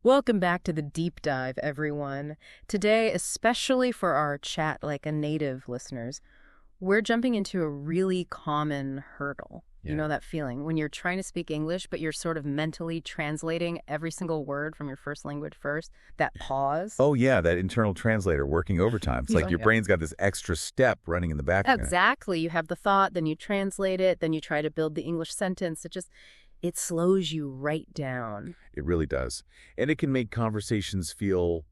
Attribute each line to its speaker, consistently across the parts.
Speaker 1: Welcome back to the deep dive, everyone. Today, especially for our chat like a native listeners, we're jumping into a really common hurdle. You
Speaker 2: Yeah.
Speaker 1: know that feeling when you're trying to speak English, but you're sort of mentally translating every single word from your first language first? That pause?
Speaker 2: Oh, yeah, that internal translator working overtime. It's like your
Speaker 1: Yeah.
Speaker 2: brain's got this extra step running in the background.
Speaker 1: Exactly. You have the thought, then you translate it, then you try to build the English sentence. It slows you right down.
Speaker 2: It really does. And it can make conversations feel,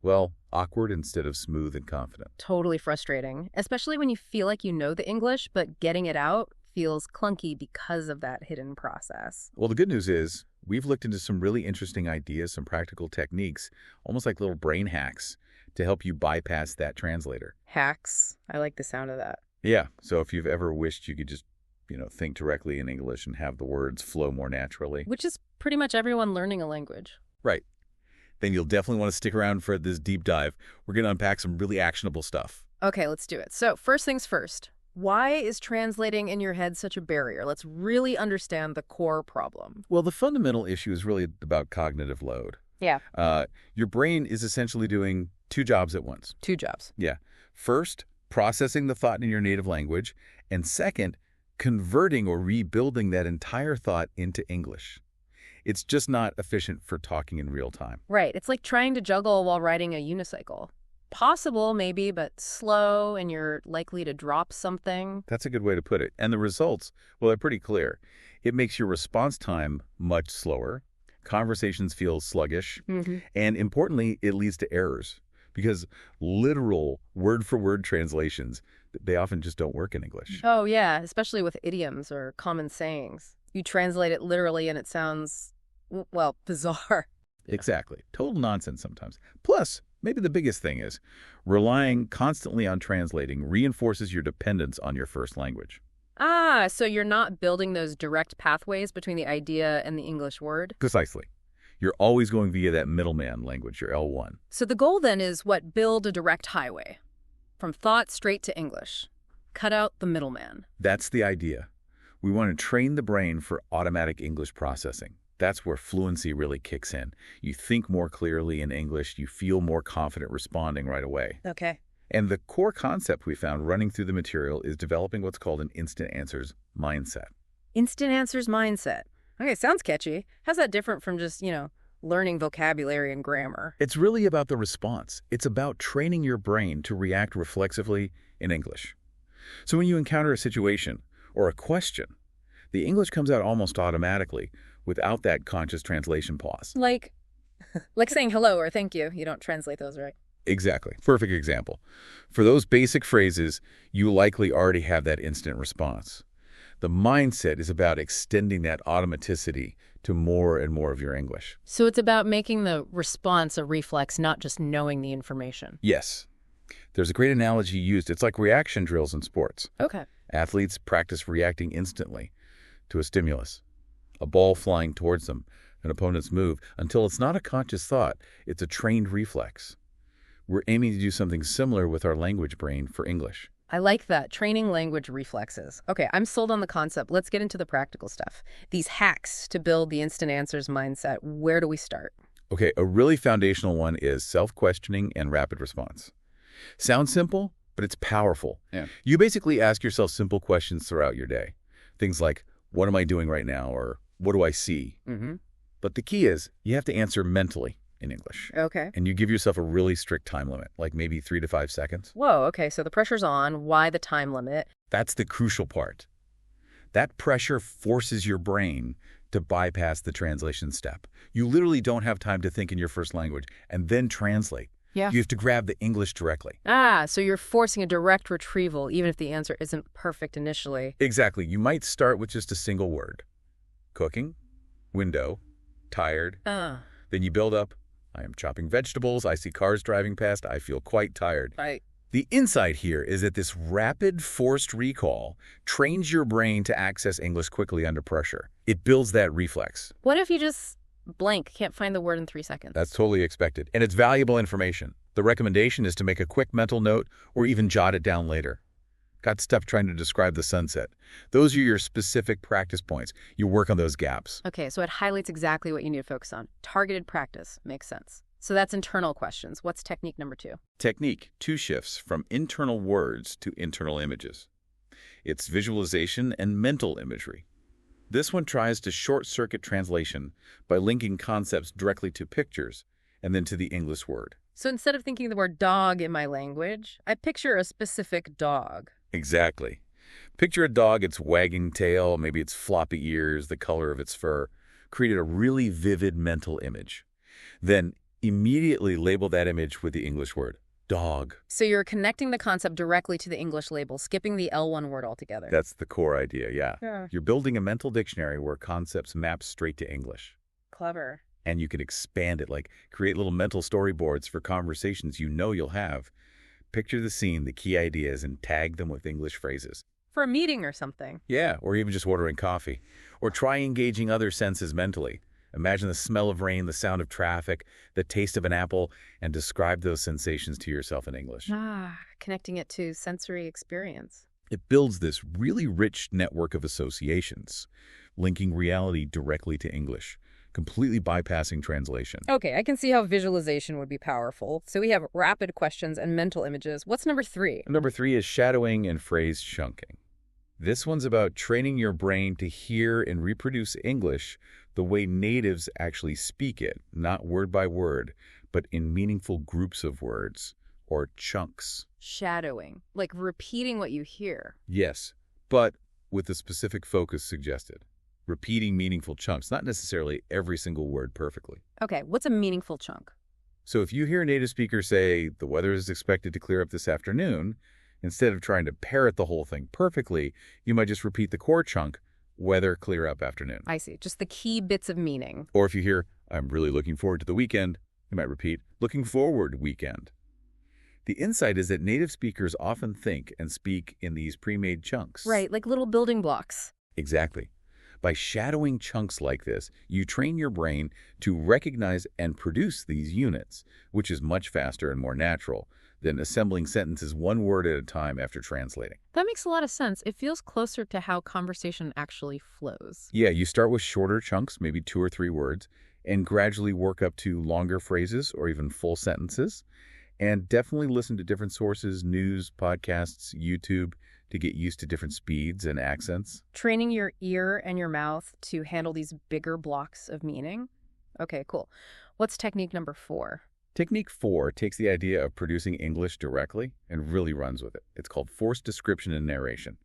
Speaker 2: well, awkward instead of smooth and confident.
Speaker 1: Totally frustrating, especially when you feel like you know the English, but getting it out feels clunky because of that hidden process.
Speaker 2: Well, the good news is we've looked into some really interesting ideas, some practical techniques, almost like little brain hacks to help you bypass that translator.
Speaker 1: Hacks. I like the sound of that.
Speaker 2: Yeah, so if you've ever wished you could just, think directly in English and have the words flow more naturally.
Speaker 1: Which is pretty much everyone learning a language.
Speaker 2: Right. Then you'll definitely want to stick around for this deep dive. We're going to unpack some really actionable stuff.
Speaker 1: Okay, let's do it. So first things first. Why is translating in your head such a barrier? Let's really understand the core problem.
Speaker 2: Well, the fundamental issue is really about cognitive load.
Speaker 1: Yeah.
Speaker 2: Your brain is essentially doing two jobs at once.
Speaker 1: Two jobs.
Speaker 2: Yeah. First, processing the thought in your native language, and second, converting or rebuilding that entire thought into English. It's just not efficient for talking in real time.
Speaker 1: Right. It's like trying to juggle while riding a unicycle. Possible, maybe, but slow, and you're likely to drop something.
Speaker 2: That's a good way to put it. And the results, well, they're pretty clear. It makes your response time much slower. Conversations feel sluggish. And importantly, it leads to errors because literal word-for-word translations, they often just don't work in English.
Speaker 1: Oh, yeah, especially with idioms or common sayings. You translate it literally and it sounds, well, bizarre.
Speaker 2: Exactly. Total nonsense sometimes. Plus, maybe the biggest thing is relying constantly on translating reinforces your dependence on your first language.
Speaker 1: Ah, so you're not building those direct pathways between the idea and the English word?
Speaker 2: Precisely. You're always going via that middleman language, your L1.
Speaker 1: So the goal then is what? Build a direct highway. From thought straight to English. Cut out the middleman.
Speaker 2: That's the idea. We want to train the brain for automatic English processing. That's where fluency really kicks in. You think more clearly in English, you feel more confident responding right away.
Speaker 1: Okay.
Speaker 2: And the core concept we found running through the material is developing what's called an instant answers mindset.
Speaker 1: Instant answers mindset. Okay, sounds catchy. How's that different from just, learning vocabulary and grammar?
Speaker 2: It's really about the response. It's about training your brain to react reflexively in English. So when you encounter a situation or a question, the English comes out almost automatically without that conscious translation pause.
Speaker 1: Like saying hello or thank you. You don't translate those, right?
Speaker 2: Exactly. Perfect example. For those basic phrases, you likely already have that instant response. The mindset is about extending that automaticity to more and more of your English.
Speaker 1: So it's about making the response a reflex, not just knowing the information.
Speaker 2: Yes. There's a great analogy used. It's like reaction drills in sports.
Speaker 1: Okay.
Speaker 2: Athletes practice reacting instantly to a stimulus, a ball flying towards them, an opponent's move, until it's not a conscious thought. It's a trained reflex. We're aiming to do something similar with our language brain for English.
Speaker 1: I like that. Training language reflexes. Okay, I'm sold on the concept. Let's get into the practical stuff. These hacks to build the instant answers mindset. Where do we start?
Speaker 2: Okay, a really foundational one is self-questioning and rapid response. Sounds simple, but it's powerful.
Speaker 1: Yeah.
Speaker 2: You basically ask yourself simple questions throughout your day. Things like, what am I doing right now? Or what do I see? But the key is you have to answer mentally in English.
Speaker 1: Okay.
Speaker 2: And you give yourself a really strict time limit, like maybe 3 to 5 seconds.
Speaker 1: Whoa, okay, so the pressure's on. Why the time limit?
Speaker 2: That's the crucial part. That pressure forces your brain to bypass the translation step. You literally don't have time to think in your first language and then translate.
Speaker 1: Yeah.
Speaker 2: You have to grab the English directly.
Speaker 1: Ah, so you're forcing a direct retrieval, even if the answer isn't perfect initially.
Speaker 2: Exactly. You might start with just a single word. Cooking, window, tired. Then you build up. I am chopping vegetables. I see cars driving past. I feel quite tired.
Speaker 1: Right.
Speaker 2: The insight here is that this rapid forced recall trains your brain to access English quickly under pressure. It builds that reflex.
Speaker 1: What if you just blank, can't find the word in 3 seconds?
Speaker 2: That's totally expected. And it's valuable information. The recommendation is to make a quick mental note or even jot it down later. got stuck trying to describe the sunset. Those are your specific practice points. You work on those gaps.
Speaker 1: Okay, so it highlights exactly what you need to focus on. Targeted practice. Makes sense. So that's internal questions. What's technique number 2?
Speaker 2: Technique 2 shifts from internal words to internal images. It's visualization and mental imagery. This one tries to short-circuit translation by linking concepts directly to pictures and then to the English word.
Speaker 1: So instead of thinking the word dog in my language, I picture a specific dog.
Speaker 2: Exactly. Picture a dog, its wagging tail, maybe its floppy ears, the color of its fur. Create a really vivid mental image. Then immediately label that image with the English word, dog.
Speaker 1: So you're connecting the concept directly to the English label, skipping the L1 word altogether.
Speaker 2: That's the core idea, yeah. You're building a mental dictionary where concepts map straight to English.
Speaker 1: Clever.
Speaker 2: And you can expand it, like create little mental storyboards for conversations you know you'll have. Picture the scene, the key ideas, and tag them with English phrases.
Speaker 1: For a meeting or something.
Speaker 2: Yeah, or even just ordering coffee. Or try engaging other senses mentally. Imagine the smell of rain, the sound of traffic, the taste of an apple, and describe those sensations to yourself in English.
Speaker 1: Connecting it to sensory experience.
Speaker 2: It builds this really rich network of associations, linking reality directly to English, completely bypassing translation.
Speaker 1: Okay, I can see how visualization would be powerful. So we have rapid questions and mental images. What's number 3?
Speaker 2: Number 3 is shadowing and phrase chunking. This one's about training your brain to hear and reproduce English the way natives actually speak it, not word by word, but in meaningful groups of words, or chunks.
Speaker 1: Shadowing, like repeating what you hear.
Speaker 2: Yes, but with the specific focus suggested. Repeating meaningful chunks, not necessarily every single word perfectly.
Speaker 1: Okay, what's a meaningful chunk?
Speaker 2: So if you hear a native speaker say, the weather is expected to clear up this afternoon, instead of trying to parrot the whole thing perfectly, you might just repeat the core chunk, weather clear up afternoon.
Speaker 1: I see, just the key bits of meaning.
Speaker 2: Or if you hear, I'm really looking forward to the weekend, you might repeat, looking forward weekend. The insight is that native speakers often think and speak in these pre-made chunks.
Speaker 1: Right, like little building blocks.
Speaker 2: Exactly. By shadowing chunks like this, you train your brain to recognize and produce these units, which is much faster and more natural than assembling sentences one word at a time after translating.
Speaker 1: That makes a lot of sense. It feels closer to how conversation actually flows.
Speaker 2: Yeah, you start with shorter chunks, maybe 2 or 3 words, and gradually work up to longer phrases or even full sentences. And definitely listen to different sources, news, podcasts, YouTube, to get used to different speeds and accents.
Speaker 1: Training your ear and your mouth to handle these bigger blocks of meaning. Okay, cool. What's technique number 4?
Speaker 2: Technique 4 takes the idea of producing English directly and really runs with it. It's called forced description and narration.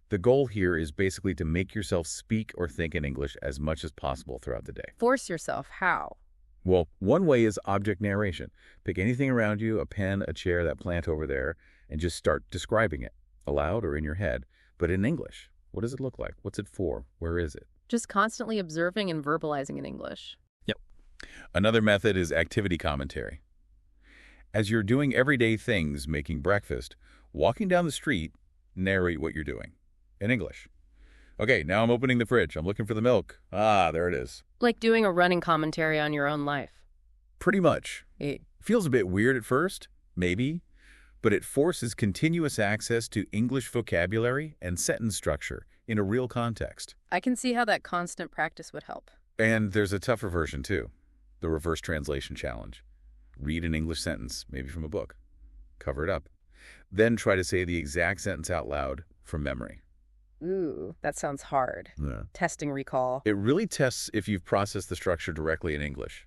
Speaker 2: The goal here is basically to make yourself speak or think in English as much as possible throughout the day.
Speaker 1: Force yourself. How?
Speaker 2: Well, one way is object narration. Pick anything around you, a pen, a chair, that plant over there, and just start describing it, aloud or in your head, but in English. What does it look like? What's it for? Where is it?
Speaker 1: Just constantly observing and verbalizing in English.
Speaker 2: Yep. Another method is activity commentary. As you're doing everyday things, making breakfast, walking down the street, narrate what you're doing in English. Okay, now I'm opening the fridge. I'm looking for the milk. Ah, there it is.
Speaker 1: Like doing a running commentary on your own life.
Speaker 2: Pretty much.
Speaker 1: It
Speaker 2: feels a bit weird at first, maybe, but it forces continuous access to English vocabulary and sentence structure in a real context.
Speaker 1: I can see how that constant practice would help.
Speaker 2: And there's a tougher version, too. The reverse translation challenge. Read an English sentence, maybe from a book. Cover it up. Then try to say the exact sentence out loud from memory.
Speaker 1: Ooh, that sounds hard.
Speaker 2: Yeah.
Speaker 1: Testing recall.
Speaker 2: It really tests if you've processed the structure directly in English.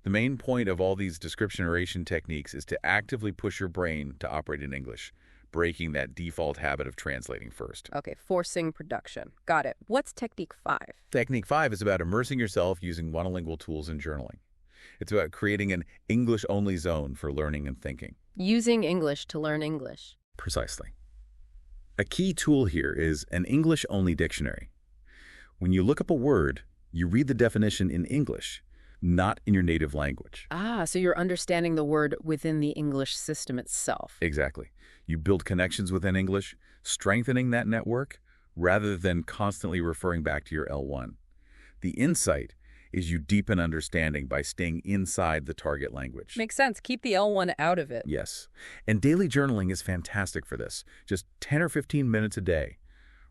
Speaker 2: The main point of all these description narration techniques is to actively push your brain to operate in English, breaking that default habit of translating first.
Speaker 1: Okay, forcing production. Got it. What's technique 5?
Speaker 2: Technique 5 is about immersing yourself using monolingual tools and journaling. It's about creating an English-only zone for learning and thinking.
Speaker 1: Using English to learn English.
Speaker 2: Precisely. A key tool here is an English-only dictionary. When you look up a word, you read the definition in English, not in your native language.
Speaker 1: Ah, so you're understanding the word within the English system itself.
Speaker 2: Exactly. You build connections within English, strengthening that network, rather than constantly referring back to your L1. The insight is you deepen understanding by staying inside the target language.
Speaker 1: Makes sense. Keep the L1 out of it.
Speaker 2: Yes. And daily journaling is fantastic for this. Just 10 or 15 minutes a day.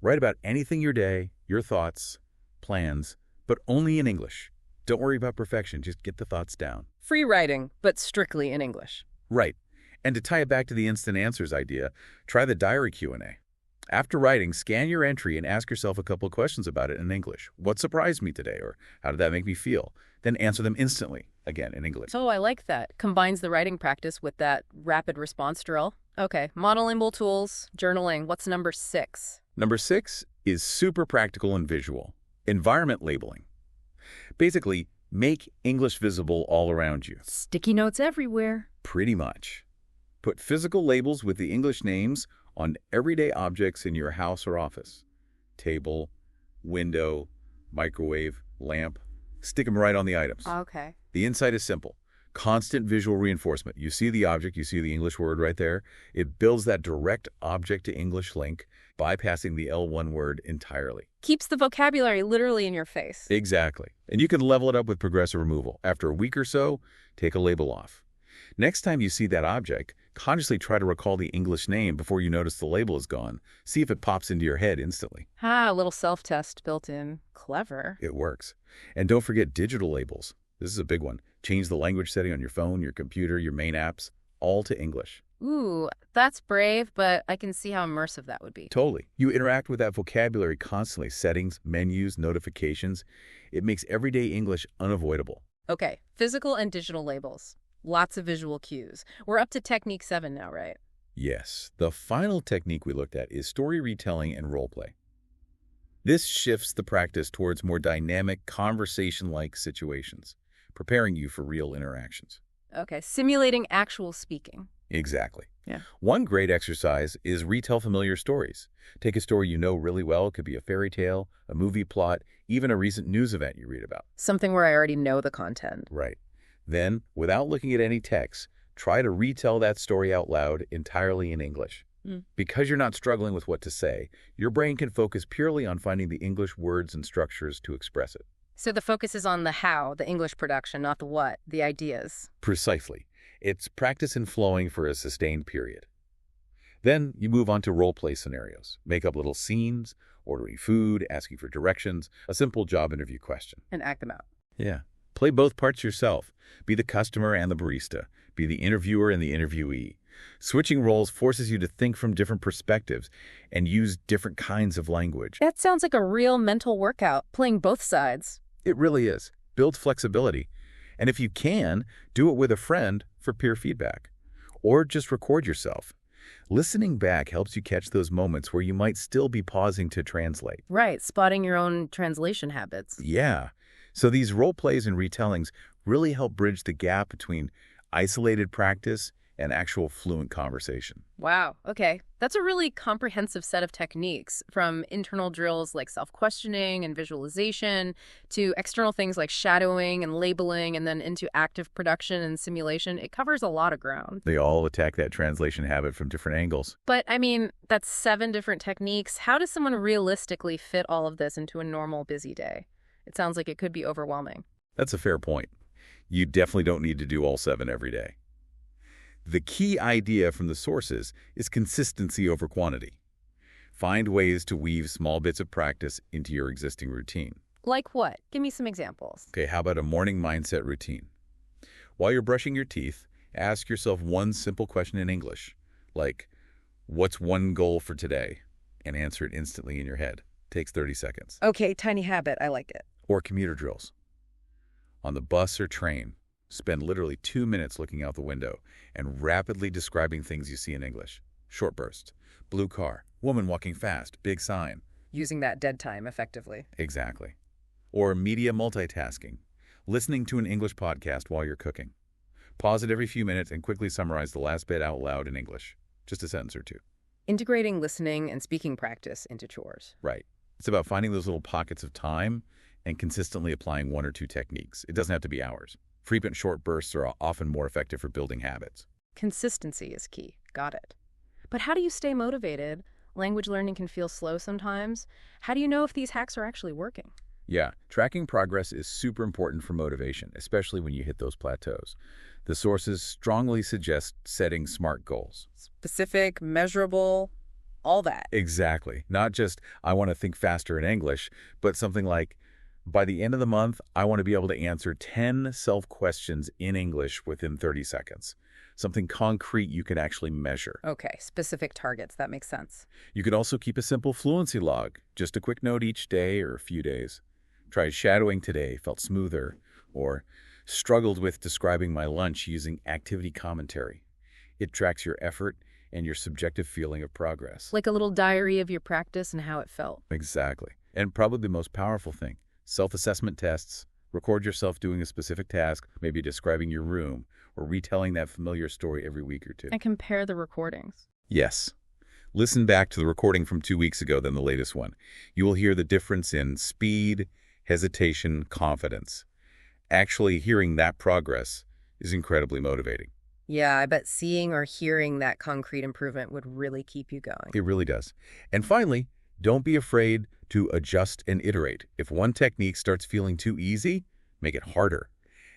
Speaker 2: Write about anything your day, your thoughts, plans, but only in English. Don't worry about perfection. Just get the thoughts down.
Speaker 1: Free writing, but strictly in English.
Speaker 2: Right. And to tie it back to the instant answers idea, try the diary Q&A. After writing, scan your entry and ask yourself a couple of questions about it in English. What surprised me today? Or how did that make me feel? Then answer them instantly, again, in English.
Speaker 1: Oh, I like that. Combines the writing practice with that rapid response drill. Okay, monolingual tools, journaling. What's number 6?
Speaker 2: Number 6 is super practical and visual. Environment labeling. Basically, make English visible all around you.
Speaker 1: Sticky notes everywhere.
Speaker 2: Pretty much. Put physical labels with the English names on everyday objects in your house or office. Table, window, microwave, lamp. Stick them right on the items.
Speaker 1: Okay.
Speaker 2: The insight is simple. Constant visual reinforcement. You see the object, you see the English word right there. It builds that direct object to English link, bypassing the L1 word entirely.
Speaker 1: Keeps the vocabulary literally in your face.
Speaker 2: Exactly. And you can level it up with progressive removal. After a week or so, take a label off. Next time you see that object, consciously try to recall the English name before you notice the label is gone. See if it pops into your head instantly.
Speaker 1: A little self-test built in. Clever.
Speaker 2: It works. And don't forget digital labels. This is a big one. Change the language setting on your phone, your computer, your main apps, all to English.
Speaker 1: Ooh, that's brave, but I can see how immersive that would be.
Speaker 2: Totally. You interact with that vocabulary constantly. Settings, menus, notifications. It makes everyday English unavoidable.
Speaker 1: Okay, physical and digital labels. Lots of visual cues. We're up to technique 7 now, right?
Speaker 2: Yes. The final technique we looked at is story retelling and roleplay. This shifts the practice towards more dynamic, conversation-like situations, preparing you for real interactions.
Speaker 1: Okay, simulating actual speaking.
Speaker 2: Exactly.
Speaker 1: Yeah.
Speaker 2: One great exercise is retell familiar stories. Take a story you know really well. It could be a fairy tale, a movie plot, even a recent news event you read about.
Speaker 1: Something where I already know the content.
Speaker 2: Right. Then, without looking at any text, try to retell that story out loud entirely in English. Because you're not struggling with what to say, your brain can focus purely on finding the English words and structures to express it.
Speaker 1: So the focus is on the how, the English production, not the what, the ideas.
Speaker 2: Precisely. It's practice in flowing for a sustained period. Then you move on to role-play scenarios. Make up little scenes, ordering food, asking for directions, a simple job interview question.
Speaker 1: And act them out.
Speaker 2: Yeah. Play both parts yourself. Be the customer and the barista. Be the interviewer and the interviewee. Switching roles forces you to think from different perspectives and use different kinds of language.
Speaker 1: That sounds like a real mental workout, playing both sides.
Speaker 2: It really is. Build flexibility. And if you can, do it with a friend for peer feedback. Or just record yourself. Listening back helps you catch those moments where you might still be pausing to translate.
Speaker 1: Right, spotting your own translation habits.
Speaker 2: Yeah. So these role plays and retellings really help bridge the gap between isolated practice and actual fluent conversation.
Speaker 1: Wow, okay. That's a really comprehensive set of techniques, from internal drills like self-questioning and visualization to external things like shadowing and labeling, and then into active production and simulation. It covers a lot of ground.
Speaker 2: They all attack that translation habit from different angles.
Speaker 1: But, I mean, that's 7 different techniques. How does someone realistically fit all of this into a normal busy day? It sounds like it could be overwhelming.
Speaker 2: That's a fair point. You definitely don't need to do all 7 every day. The key idea from the sources is consistency over quantity. Find ways to weave small bits of practice into your existing routine.
Speaker 1: Like what? Give me some examples.
Speaker 2: Okay, how about a morning mindset routine? While you're brushing your teeth, ask yourself one simple question in English, like, what's one goal for today? And answer it instantly in your head. Takes 30 seconds.
Speaker 1: Okay, tiny habit. I like it.
Speaker 2: Or commuter drills. On the bus or train, spend literally 2 minutes looking out the window and rapidly describing things you see in English. Short burst. Blue car. Woman walking fast. Big sign.
Speaker 1: Using that dead time effectively.
Speaker 2: Exactly. Or media multitasking. Listening to an English podcast while you're cooking. Pause it every few minutes and quickly summarize the last bit out loud in English. Just a sentence or two.
Speaker 1: Integrating listening and speaking practice into chores.
Speaker 2: Right. It's about finding those little pockets of time and consistently applying 1 or 2 techniques. It doesn't have to be hours. Frequent short bursts are often more effective for building habits.
Speaker 1: Consistency is key. Got it. But how do you stay motivated? Language learning can feel slow sometimes. How do you know if these hacks are actually working?
Speaker 2: Yeah, tracking progress is super important for motivation, especially when you hit those plateaus. The sources strongly suggest setting SMART goals.
Speaker 1: Specific, measurable, all that.
Speaker 2: Exactly. Not just, I want to think faster in English, but something like, by the end of the month, I want to be able to answer 10 self-questions in English within 30 seconds. Something concrete you can actually measure.
Speaker 1: Okay, specific targets. That makes sense.
Speaker 2: You could also keep a simple fluency log, just a quick note each day or a few days. Tried shadowing today, felt smoother, or struggled with describing my lunch using activity commentary. It tracks your effort and your subjective feeling of progress.
Speaker 1: Like a little diary of your practice and how it felt.
Speaker 2: Exactly. And probably the most powerful thing, self-assessment tests. Record yourself doing a specific task, maybe describing your room, or retelling that familiar story every week or two.
Speaker 1: And compare the recordings.
Speaker 2: Yes. Listen back to the recording from 2 weeks ago than the latest one. You will hear the difference in speed, hesitation, confidence. Actually hearing that progress is incredibly motivating.
Speaker 1: Yeah, I bet seeing or hearing that concrete improvement would really keep you going.
Speaker 2: It really does. And finally, don't be afraid to adjust and iterate. If one technique starts feeling too easy, make it harder.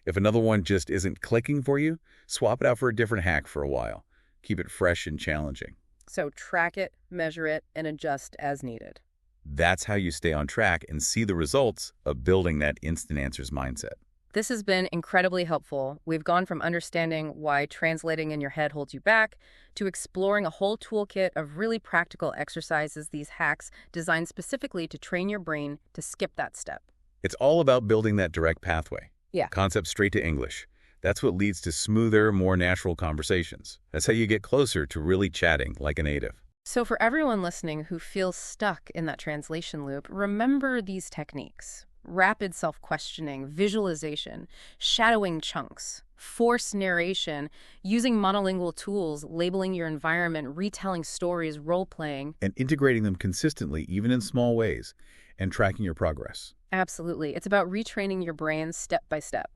Speaker 2: If another one just isn't clicking for you, swap it out for a different hack for a while. Keep it fresh and challenging.
Speaker 1: So track it, measure it, and adjust as needed.
Speaker 2: That's how you stay on track and see the results of building that instant answers mindset.
Speaker 1: This has been incredibly helpful. We've gone from understanding why translating in your head holds you back to exploring a whole toolkit of really practical exercises, these hacks designed specifically to train your brain to skip that step.
Speaker 2: It's all about building that direct pathway.
Speaker 1: Yeah.
Speaker 2: Concept straight to English. That's what leads to smoother, more natural conversations. That's how you get closer to really chatting like a native.
Speaker 1: So for everyone listening who feels stuck in that translation loop, remember these techniques. Rapid self-questioning, visualization, shadowing chunks, forced narration, using monolingual tools, labeling your environment, retelling stories, role-playing.
Speaker 2: And integrating them consistently, even in small ways, and tracking your progress.
Speaker 1: Absolutely. It's about retraining your brain step by step.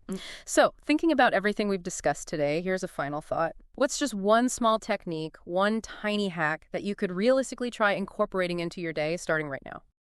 Speaker 1: So, thinking about everything we've discussed today, here's a final thought. What's just one small technique, one tiny hack that you could realistically try incorporating into your day starting right now?